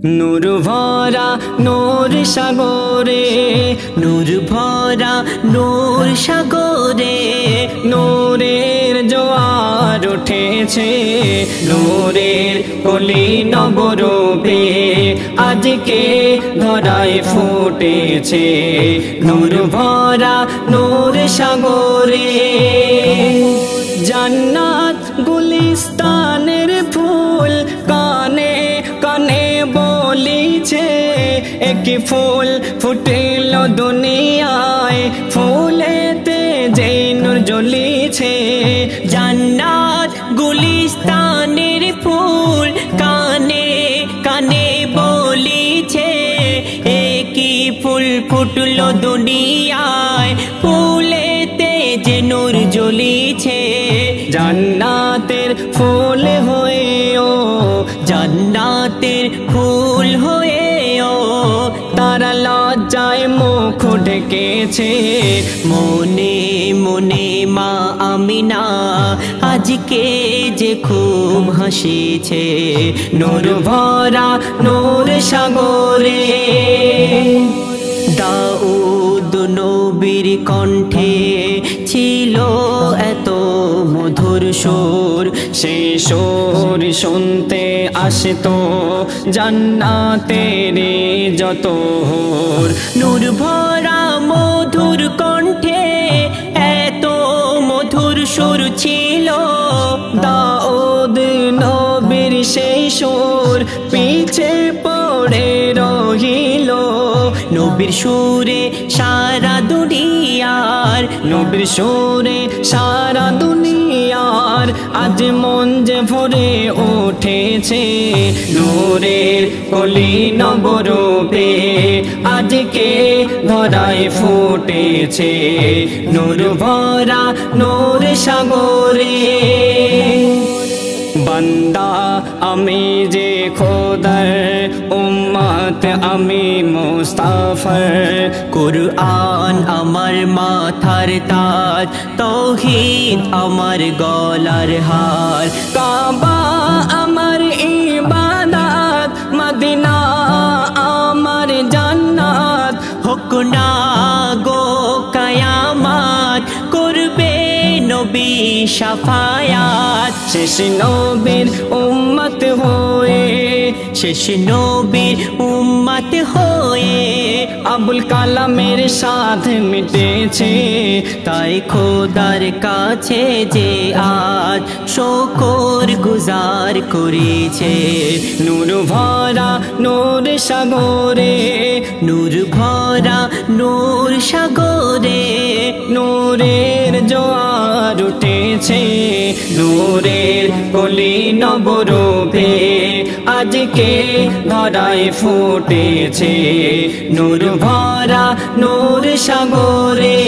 নূর ভরা নূর সাগরে, নূর ভরা নূর সাগরে, নূরের জোয়ার উঠেছে, নূরের কলি নবরূপে আজকে ধরায় ফুটেছে। নূর ভরা নূর সাগরে, জান্নাত গুলিস্তানের ফুল কানে কানে বলিছে, একই ফুল ফুটিল দুনিয়ায়, ফুলেতে যে নূর জ্বলিছে। জান্নাত গুলিস্তানের ফুল কানে কানে বলিছে, একই ফুল ফুটল দুনিয়ায়, ফুলেতে যে নূর জ্বলিছে। জান্নাতের ফুল হয়েও, জান্নাতের ফুল হয়েও তারা লজ্জায় মুখ ঢেকেছে। মনে মনে মা আমিনা আজকে যে খুব হাসিছে। নূর ভরা নূর সাগরে, দাউদ নবীর কণ্ঠে ছিল এত মধুর সুর, সেই সুর শুনতে আসতো জান্নাতের যত হুর। নূর ভরা মধুর কণ্ঠে এত মধুর সুর ছিল, দাউদ নবীর সেই সুর পিছে পড়ে রহিল। নবীর সুরে সারা দুনিয়ার, নবীর সুরে সারা দুনিয়ার আজ মন যে ভরে উঠেছে। নূরের কলি নবরূপে আজকে ধরায় ফুটেছে। নূর ভরা নূর সাগরে, বান্দা আমি যে খোদার উম্মত, আমি মুস্তাফার। কুরআন আমার মাথার তাজ, তাওহীদ আমার গলার হার। কাবা আমার ইবাদত, মদিনা আমার জান্নাত। হোক না গো কায়ামাত, করবে নবী শাফায়াত। শেষ নবীর উম্মত হয়ে, শেষ নবীর উম্মত হয়ে আবুল কালামের সাথ মিটেছে। তাই খোদার কাছে যে আজ শুকর গুজার করেছে। নূর ভরা নূর সাগরে, নূর ভরা নূর সাগরে, নূরের জোয়ার উঠেছে, নূরের কলি নবরূপে আজকে ধরায় ফুটেছে। নূর ভরা নূর সাগরে।